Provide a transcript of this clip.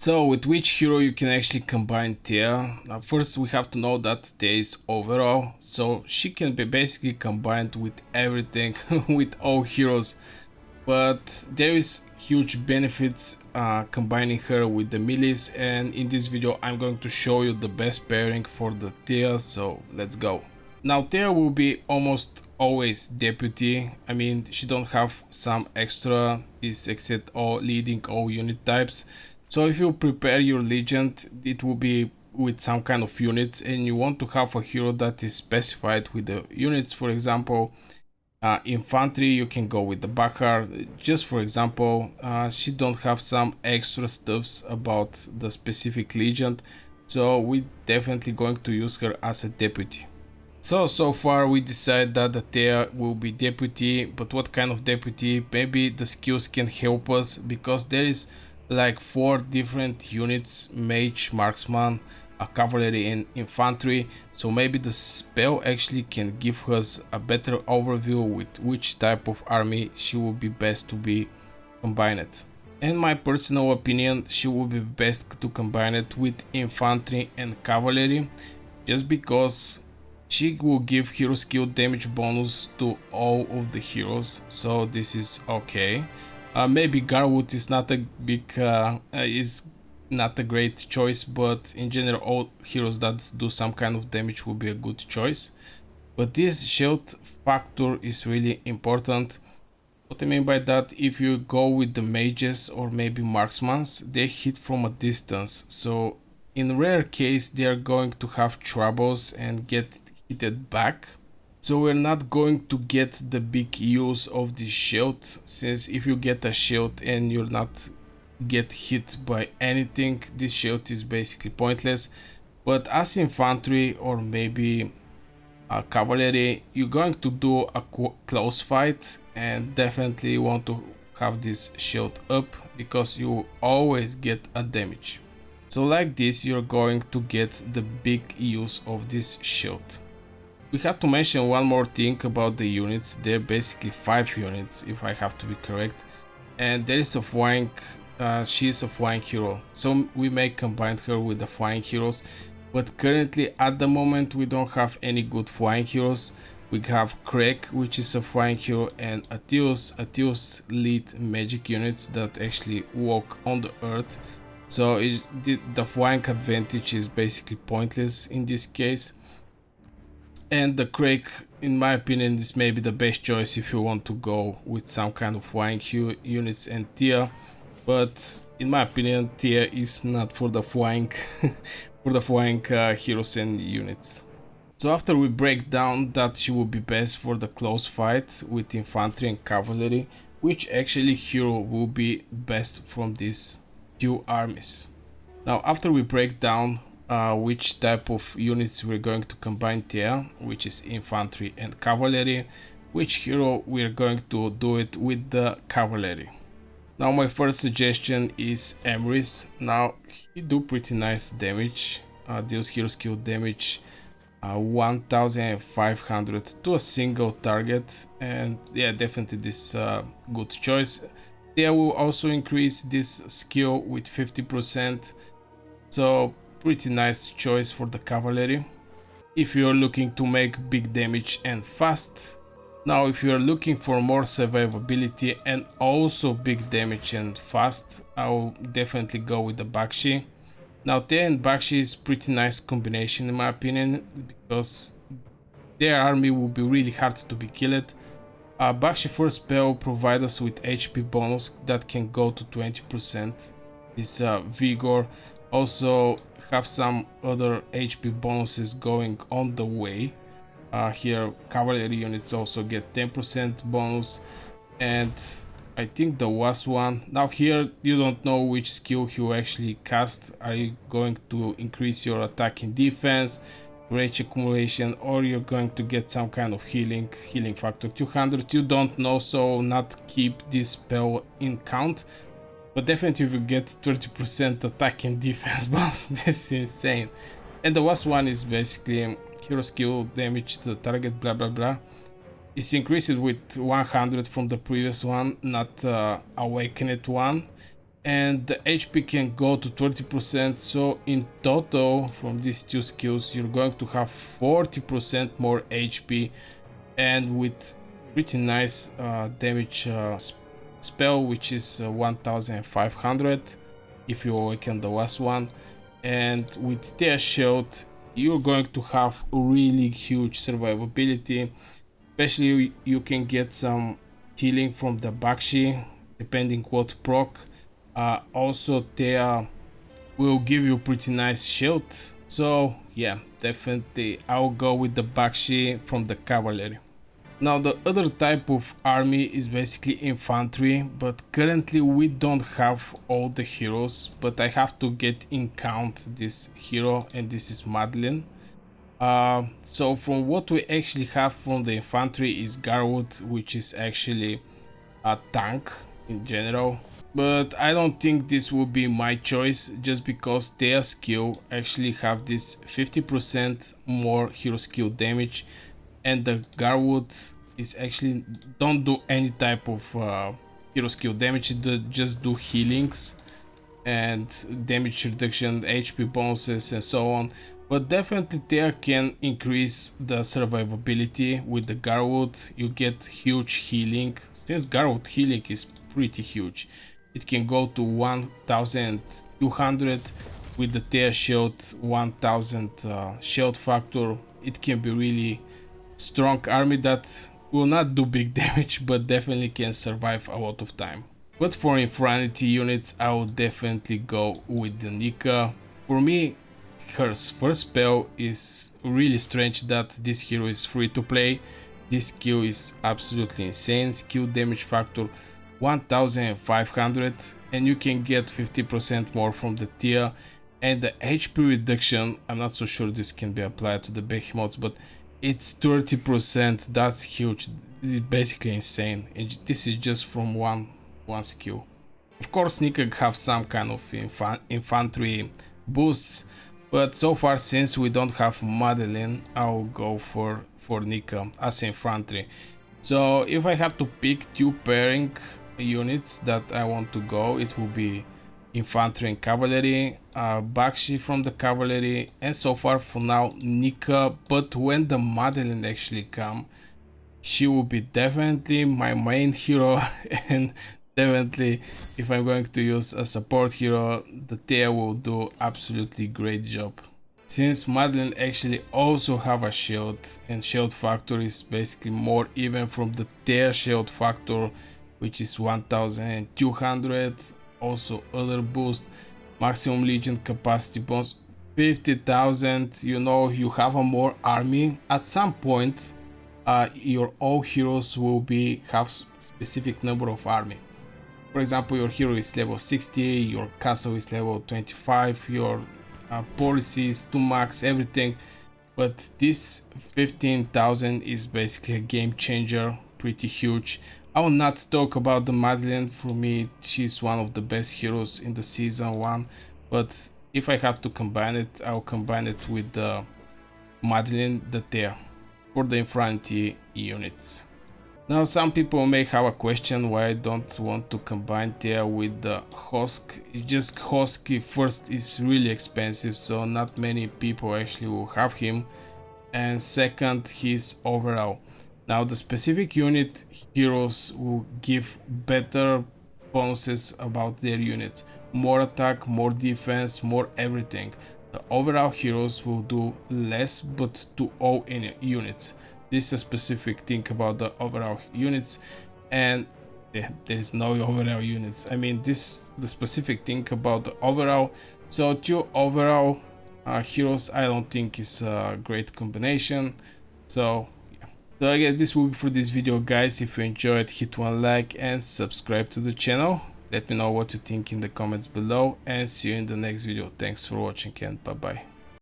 So with which hero you can actually combine Theia? Now first we have to know that Theia is overall, so she can be basically combined with everything, with all heroes. But there is huge benefits combining her with the melees, and in this video I'm going to show you the best pairing for the Theia, so let's go. Now Theia will be almost always deputy. I mean, she don't have some extra is except all leading all unit types. So if you prepare your legend, it will be with some kind of units, and you want to have a hero that is specified with the units. For example, infantry, you can go with the Bakar. Just for example, she don't have some extra stuffs about the specific legion, so we definitely going to use her as a deputy. So far we decided that the Theia will be deputy, but what kind of deputy? Maybe the skills can help us, because there is like 4 different units: mage, marksman, a cavalry and infantry. So maybe the spell actually can give us a better overview with which type of army she will be best to be combined. In my personal opinion, she will be best to combine it with infantry and cavalry, just because she will give hero skill damage bonus to all of the heroes, so this is okay. Maybe Garwood is not a big is not a great choice, but in general all heroes that do some kind of damage will be a good choice. But this shield factor is really important. What I mean by that, if you go with the mages or maybe marksmans, they hit from a distance, so in rare case they are going to have troubles and get hit back. So we're not going to get the big use of this shield, since if you get a shield and you're not get hit by anything, this shield is basically pointless. But as infantry or maybe a cavalry, you're going to do a close fight, and definitely want to have this shield up, because you always get a damage. So like this, you're going to get the big use of this shield. We have to mention one more thing about the units. They're basically 5 units, if I have to be correct, and there is a flying, she is a flying hero, so we may combine her with the flying heroes. But currently at the moment we don't have any good flying heroes. We have Craig, which is a flying hero, and Atios lead magic units that actually walk on the earth, so the flying advantage is basically pointless in this case. And the Craig, in my opinion, is maybe the best choice if you want to go with some kind of flying units and Theia. But in my opinion, Theia is not for the flying for the flying heroes and units. So after we break down that she will be best for the close fight with infantry and cavalry, which actually hero will be best from these 2 armies. Now after we break down which type of units we're going to combine Theia, which is infantry and cavalry, which hero we're going to do it with the cavalry. Now my first suggestion is Emrys. Now he do pretty nice damage, deals hero skill damage 1500 to a single target, and yeah, definitely this good choice. They will also increase this skill with 50%, so pretty nice choice for the cavalry if you're looking to make big damage and fast. Now if you're looking for more survivability and also big damage and fast, I will definitely go with the Bakshi. Now Theia and Bakshi is pretty nice combination in my opinion, because their army will be really hard to be killed. Bakshi first spell provides us with HP bonus that can go to 20%. This Vigor also have some other HP bonuses going on the way. Here cavalry units also get 10% bonus, and I think the last one. Now here you don't know which skill you actually cast. Are you going to increase your attack and defense, rage accumulation, or you're going to get some kind of healing factor 200? You don't know, so not keep this spell in count. But definitely if you get 30% attack and defense bonus, this is insane. And the last one is basically hero skill damage to the target, blah blah blah. It's increased with 100 from the previous one, not awakened one. and the HP can go to 30%. So in total from these two skills you're going to have 40% more HP, and with pretty nice damage spell, which is 1500 if you awaken the last one. And with their shield you're going to have really huge survivability, especially you can get some healing from the Bakshi depending what proc. Also Theia will give you pretty nice shield, so yeah, definitely I'll go with the Bakshi from the cavalry. Now the other type of army is basically infantry, but currently we don't have all the heroes, but I have to get in count this hero, and this is Madeline. So from what we actually have from the infantry is Garwood, which is actually a tank in general, but I don't think this will be my choice just because their skill actually have this 50% more hero skill damage, and the Garwood is actually don't do any type of hero skill damage, it just do healings and damage reduction, HP bonuses and so on. But definitely there can increase the survivability. With the Garwood you get huge healing, since Garwood healing is pretty huge. It can go to 1200 with the Theia shield, 1000 shield factor. It can be really strong army that will not do big damage but definitely can survive a lot of time. But for Infantry units I will definitely go with the Nika. For me her first spell is really strange that this hero is free to play. This skill is absolutely insane, skill damage factor 1500, and you can get 50% more from the Theia, and the HP reduction, I'm not so sure this can be applied to the Behemoths, but it's 30%. That's huge. This is basically insane, and this is just from one skill. Of course Nika have some kind of infantry boosts, but so far since we don't have Madeline, I'll go for Nika as infantry. So if I have to pick two pairing units that I want to go, it will be infantry and cavalry, Bakshi from the cavalry, and so far for now Nika. But when the Madeline actually come, she will be definitely my main hero and definitely if I'm going to use a support hero, the Theia will do absolutely great job. Since Madeline actually also have a shield, and shield factor is basically more even from the Theia shield factor, which is 1200. Also other boost, maximum legion capacity bonus 50,000. You know, you have a more army at some point. Your all heroes will be have specific number of army. For example, your hero is level 60, your castle is level 25, your policy is to max everything. But this 15,000 is basically a game changer, pretty huge. I will not talk about the Madeline. For me, she's one of the best heroes in the season 1, but if I have to combine it, I'll combine it with the Madeline, the Theia for the infantry units. Now some people may have a question why I don't want to combine Theia with the Hosk. It's just Hosk first is really expensive, so not many people actually will have him, and second, he's overall. Now the specific unit heroes will give better bonuses about their units, more attack, more defense, more everything. The overall heroes will do less but to all units. This is a specific thing about the overall units, and there is no overall units. I mean, this the specific thing about the overall. So two overall heroes I don't think is a great combination. So so I guess this will be for this video, guys. If you enjoyed, hit one like and subscribe to the channel. Let me know what you think in the comments below, and see you in the next video. Thanks for watching and bye bye.